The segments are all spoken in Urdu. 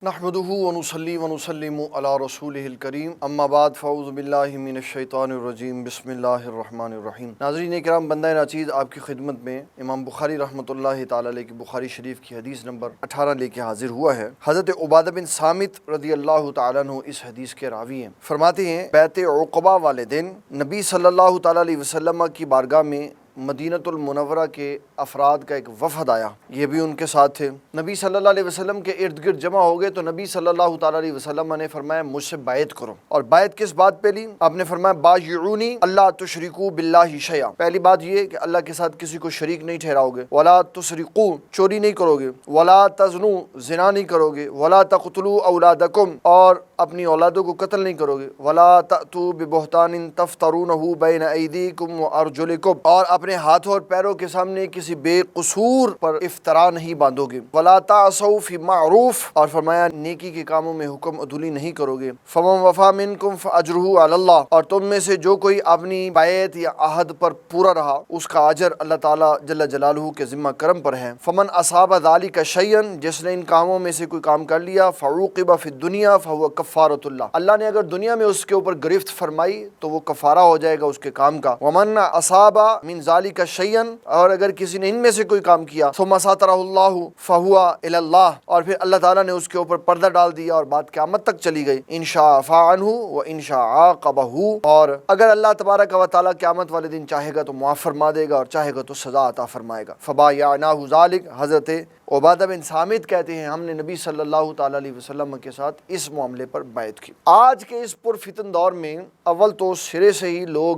نحمدہ ونصلی ونسلم علی رسولہ الکریم اما بعد فاعوذ باللہ من الشیطان الرجیم بسم اللہ الرحمن الرحیم۔ ناظرین اکرام، بندہ ناچیز آپ کی خدمت میں امام بخاری رحمۃ اللہ تعالی علیہ کی بخاری شریف کی حدیث نمبر 18 لے کے حاضر ہوا ہے۔ حضرت عبادہ بن صامت رضی اللہ تعالیٰ عنہ اس حدیث کے راوی ہیں۔ فرماتے ہیں بیعت عقبہ والے دن نبی صلی اللہ تعالیٰ علیہ وسلم کی بارگاہ میں مدینۃ المنورہ کے افراد کا ایک وفد آیا، یہ بھی ان کے ساتھ تھے۔ نبی صلی اللہ علیہ وسلم کے ارد گرد جمع ہو گئے تو نبی صلی اللہ تعالیٰ علیہ وسلم نے فرمایا مجھ سے بیعت کرو۔ اور بیعت کس بات پہ لی؟ آپ نے فرمایا بایعونی اللہ تشرکوا باللہ شیئا، پہلی بات یہ کہ اللہ کے ساتھ کسی کو شریک نہیں ٹھہراؤ گے، ولا تسرقوا چوری نہیں کرو گے، ولا تزنوا زنا نہیں کرو گے، ولا تقتلوا اولادکم اور اپنی اولادوں کو قتل نہیں کرو گے، ولا تأتوا ببہتان تفترونہ بین ایدیکم وارجلکم اور اپنے ہاتھوں اور پیروں کے سامنے کسی بے قصور پر افطرا نہیں باندھو گے، ولا تعصوا فی معروف اور فرمایا نیکی کے کاموں میں حکم عدولی نہیں کرو گے، فمن وفی منکم فاجرہ علی اللہ اور تم میں سے جو کوئی اپنی بیعت یا عہد پر پورا رہا اس کا اجر اللہ تعالیٰ جل جلالہ کے ذمہ کرم پر ہے، فمن اصاب ذلک شیئا جس نے ان کاموں میں سے کوئی کام کر لیا فعوقب فی الدنیا فہو کفارۃ اللہ نے اگر دنیا میں اس کے اوپر گرفت فرمائی تو وہ کفارہ ہو جائے گا اس کے کام کا، ومن اصاب من ذلک شیئا اور اگر کسی نے ان میں سے کوئی کام کیا ثم سترہ اللہ فہو الی اللہ اور پھر اللہ تعالیٰ نے اس کے اوپر پردہ ڈال دیا اور بات قیامت تک چلی گئی، ان شاء عفا عنہ و ان شاء عاقبہ اور اگر اللہ تبارک و تعالیٰ قیامت والے دن چاہے گا تو معاف فرما دے گا اور چاہے گا تو سزا عطا فرمائے گا۔ فبایعناہ ذلک حضرت عبادہ بن صامت کہتے ہیں ہم نے نبی صلی اللہ تعالیٰ علیہ وسلم کے ساتھ اس معاملے پر بیعت کی۔ آج کے اس پرفتن دور میں اول تو سرے سے ہی لوگ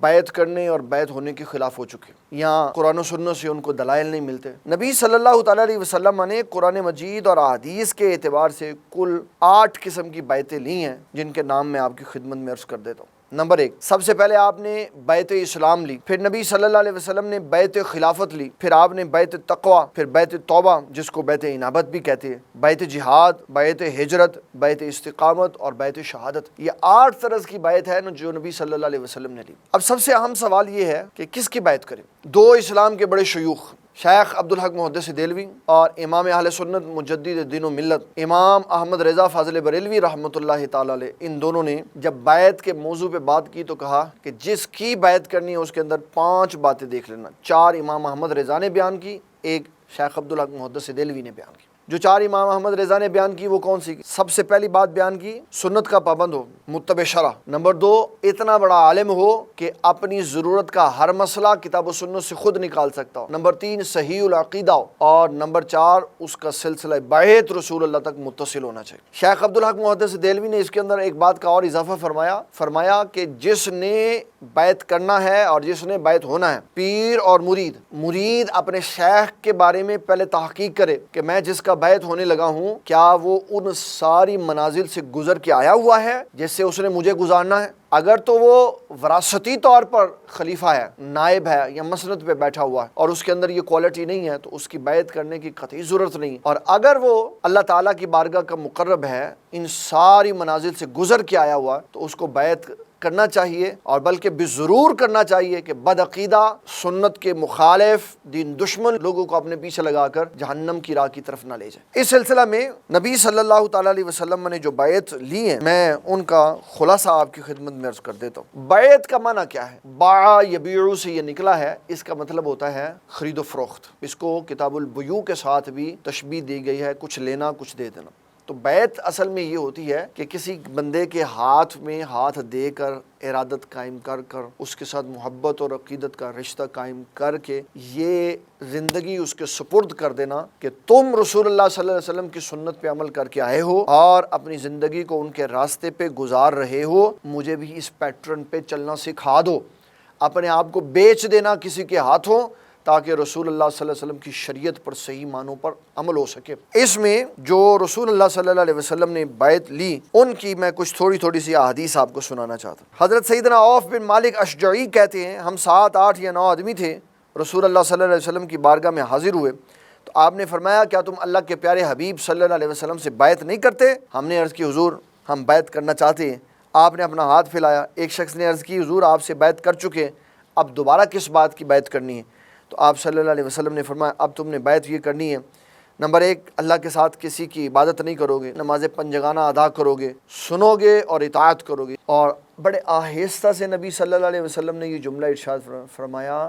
بیعت کرنے اور بیعت ہونے کے خلاف ہو چکے، یہاں قرآن و سنت سے ان کو دلائل نہیں ملتے۔ نبی صلی اللہ تعالیٰ علیہ وسلم نے قرآن مجید اور احادیث کے اعتبار سے کل 8 قسم کی بیعتیں لی ہیں جن کے نام میں آپ کی خدمت میں عرض کر دیتا ہوں۔ نمبر 1، سب سے پہلے آپ نے بیعت اسلام لی، پھر نبی صلی اللہ علیہ وسلم نے بیعت خلافت لی، پھر آپ نے بیعت تقوی، پھر بیعت توبہ جس کو بیعت انابت بھی کہتے ہیں، بیعت جہاد، بیعت ہجرت، بیعت استقامت اور بیعت شہادت۔ یہ 8 طرز کی بیعت ہے جو نبی صلی اللہ علیہ وسلم نے لی۔ اب سب سے اہم سوال یہ ہے کہ کس کی بیعت کریں؟ 2 اسلام کے بڑے شیوخ شیخ عبدالحق محدث دہلوی اور امام اہل سنت مجدد دین و ملت امام احمد رضا فاضل بریلوی رحمۃ اللہ تعالیٰ علیہ، ان دونوں نے جب بیعت کے موضوع پہ بات کی تو کہا کہ جس کی بیعت کرنی ہے اس کے اندر 5 باتیں دیکھ لینا۔ 4 امام احمد رضا نے بیان کی، 1 شیخ عبدالحق محدث دہلوی نے بیان کی۔ جو 4 امام احمد رضا نے بیان کی وہ کون سی؟ سب سے پہلی بات بیان کی سنت کا پابند ہو، متبع شرع۔ نمبر 2، اتنا بڑا عالم ہو کہ اپنی ضرورت کا ہر مسئلہ کتاب و سنت سے خود نکال سکتا ہو۔ نمبر 3، صحیح العقیدہ ہو، اور نمبر 4، اس کا سلسلہ بیعت رسول اللہ تک متصل ہونا چاہیے۔ شیخ عبدالحق محدث دہلوی نے اس کے اندر ایک بات کا اور اضافہ فرمایا کہ جس نے بیعت کرنا ہے اور جس نے بیعت ہونا ہے، پیر اور مرید اپنے شیخ کے بارے میں پہلے تحقیق کرے کہ میں جس کا بیعت ہونے لگا ہوں کیا وہ ان ساری منازل سے گزر کے آیا ہوا ہے جس سے اس نے مجھے گزارنا ہے۔ اگر تو وہ وراثتی طور پر خلیفہ ہے، نائب ہے یا مسند پہ بیٹھا ہوا ہے اور اس کے اندر یہ کوالٹی نہیں ہے تو اس کی بیعت کرنے کی قطعی ضرورت نہیں، اور اگر وہ اللہ تعالیٰ کی بارگاہ کا مقرب ہے، ان ساری منازل سے گزر کے آیا ہوا تو اس کو بیعت کرنا چاہیے، اور بلکہ بضرور کرنا چاہیے کہ بدعقیدہ، سنت کے مخالف، دین دشمن لوگوں کو اپنے پیچھے لگا کر جہنم کی راہ کی طرف نہ لے جائے۔ اس سلسلہ میں نبی صلی اللہ تعالیٰ علیہ وسلم نے جو بیعت لی ہے میں ان کا خلاصہ آپ کی خدمت میں عرض کر دیتا ہوں۔ بیعت کا معنی کیا ہے؟ باع یبیع سے یہ نکلا ہے، اس کا مطلب ہوتا ہے خرید و فروخت۔ اس کو کتاب البیوع کے ساتھ بھی تشبیہ دی گئی ہے، کچھ لینا کچھ دے دینا۔ تو بیعت اصل میں یہ ہوتی ہے کہ کسی بندے کے ہاتھ میں ہاتھ دے کر، ارادت قائم کر اس کے ساتھ محبت اور عقیدت کا رشتہ قائم کر کے یہ زندگی اس کے سپرد کر دینا کہ تم رسول اللہ صلی اللہ علیہ وسلم کی سنت پہ عمل کر کے آئے ہو اور اپنی زندگی کو ان کے راستے پہ گزار رہے ہو، مجھے بھی اس پیٹرن پہ چلنا سکھا دو۔ اپنے آپ کو بیچ دینا کسی کے ہاتھوں تاکہ رسول اللہ صلی اللہ علیہ وسلم کی شریعت پر صحیح معنوں پر عمل ہو سکے۔ اس میں جو رسول اللہ صلی اللہ علیہ وسلم نے بیعت لی ان کی میں کچھ تھوڑی سی احادیث آپ کو سنانا چاہتا ہوں۔ حضرت سیدنا عوف بن مالک اشجعی کہتے ہیں ہم 7، 8 یا 9 آدمی تھے، رسول اللہ صلی اللہ علیہ وسلم کی بارگاہ میں حاضر ہوئے تو آپ نے فرمایا کیا تم اللہ کے پیارے حبیب صلی اللہ علیہ وسلم سے بیعت نہیں کرتے؟ ہم نے عرض کی حضور ہم بیعت کرنا چاہتے ہیں۔ آپ نے اپنا ہاتھ پھیلایا۔ ایک شخص نے عرض کی حضور آپ سے بیعت کر چکے، اب دوبارہ کس بات کی بیعت کرنی ہے؟ تو آپ صلی اللہ علیہ وسلم نے فرمایا اب تم نے بیعت یہ کرنی ہے نمبر 1، اللہ کے ساتھ کسی کی عبادت نہیں کرو گے، نماز پنجگانہ ادا کرو گے، سنو گے اور اطاعت کرو گے۔ اور بڑے آہستہ سے نبی صلی اللہ علیہ وسلم نے یہ جملہ ارشاد فرمایا،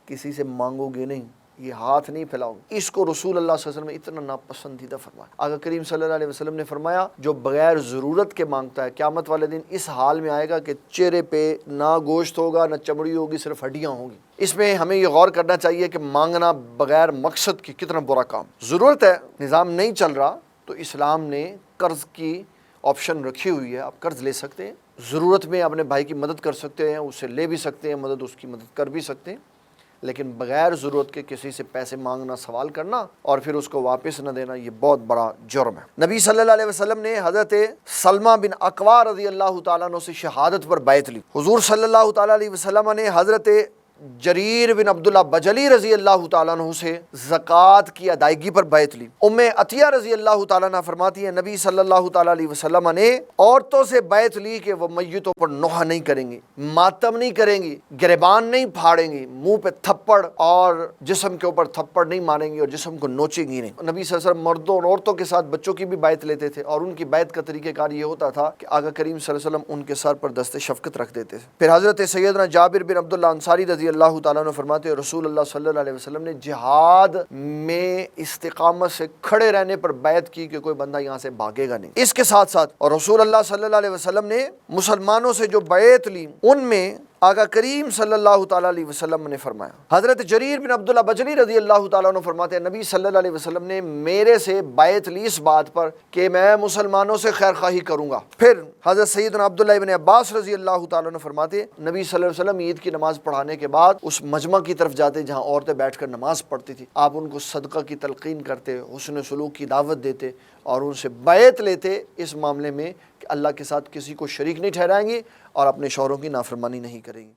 کسی سے مانگو گے نہیں، یہ ہاتھ نہیں پھیلاؤ گے۔ اس کو رسول اللہ صلی اللہ علیہ وسلم نے اتنا ناپسندیدہ فرمایا۔ آقا کریم صلی اللہ علیہ وسلم نے فرمایا، جو بغیر ضرورت کے مانگتا ہے قیامت والے دن اس حال میں آئے گا کہ چہرے پہ نہ گوشت ہوگا، نہ چمڑی ہوگی، صرف ہڈیاں ہوں گی۔ اس میں ہمیں یہ غور کرنا چاہیے کہ مانگنا بغیر مقصد کی کتنا برا کام۔ ضرورت ہے، نظام نہیں چل رہا تو اسلام نے قرض کی آپشن رکھی ہوئی ہے، آپ قرض لے سکتے ہیں، ضرورت میں اپنے بھائی کی مدد کر سکتے ہیں، اسے لے بھی سکتے ہیں مدد، اس کی مدد کر بھی سکتے ہیں، لیکن بغیر ضرورت کے کسی سے پیسے مانگنا، سوال کرنا اور پھر اس کو واپس نہ دینا، یہ بہت بڑا جرم ہے۔ نبی صلی اللہ علیہ وسلم نے حضرت سلمہ بن اکوع رضی اللہ تعالیٰ عنہ سے شہادت پر بیعت لی۔ حضور صلی اللہ تعالیٰ علیہ وسلم نے حضرت جریر بن عبداللہ بجلی رضی اللہ تعالیٰ عنہ سے زکوٰۃ کی ادائیگی پر بیعت لی۔ ام عطیہ رضی اللہ تعالیٰ عنہ فرماتی ہیں، نبی صلی اللہ تعالیٰ علیہ وسلم نے عورتوں سے بیعت لی کہ وہ میتوں پر نوحہ نہیں کریں گی، ماتم نہیں کریں گی، گریبان نہیں پھاڑیں گی، منہ پہ تھپڑ اور جسم کے اوپر تھپڑ نہیں ماریں گی اور جسم کو نوچیں گی نہیں۔ نبی صلی اللہ علیہ وسلم مردوں اور عورتوں کے ساتھ بچوں کی بھی بیعت لیتے تھے، اور ان کی بیعت کا طریقہ کار یہ ہوتا تھا کہ آقا کریم صلی اللہ علیہ وسلم ان کے سر پر دست شفقت رکھ دیتے تھے۔ پھر حضرت سیدنا جابر بن عبداللہ انصاری رضی اللہ تعالیٰ عنہ فرماتے ہیں، رسول اللہ صلی اللہ علیہ وسلم نے جہاد میں استقامت سے کھڑے رہنے پر بیعت کی کہ کوئی بندہ یہاں سے بھاگے گا نہیں۔ اس کے ساتھ ساتھ اور رسول اللہ صلی اللہ علیہ وسلم نے مسلمانوں سے جو بیعت لی ان میں آقا کریم صلی اللہ تعالیٰ علیہ وسلم نے فرمایا، حضرت جریر بن عبداللہ بجلی رضی اللہ تعالیٰ عنہ فرماتے ہیں، نبی صلی اللہ علیہ وسلم نے میرے سے بیعت لی اس بات پر کہ میں مسلمانوں سے خیر خواہی کروں گا۔ پھر حضرت سیدنا عبداللہ ابن عباس رضی اللہ تعالیٰ عنہ فرماتے ہیں، نبی صلی اللہ علیہ وسلم عید کی نماز پڑھانے کے بعد اس مجمع کی طرف جاتے جہاں عورتیں بیٹھ کر نماز پڑھتی تھی، آپ ان کو صدقہ کی تلقین کرتے، حسن سلوک کی دعوت دیتے اور ان سے بیعت لیتے اس معاملے میں کہ اللہ کے ساتھ کسی کو شریک نہیں ٹھہرائیں گی اور اپنے شوہروں کی نافرمانی نہیں کریں گی۔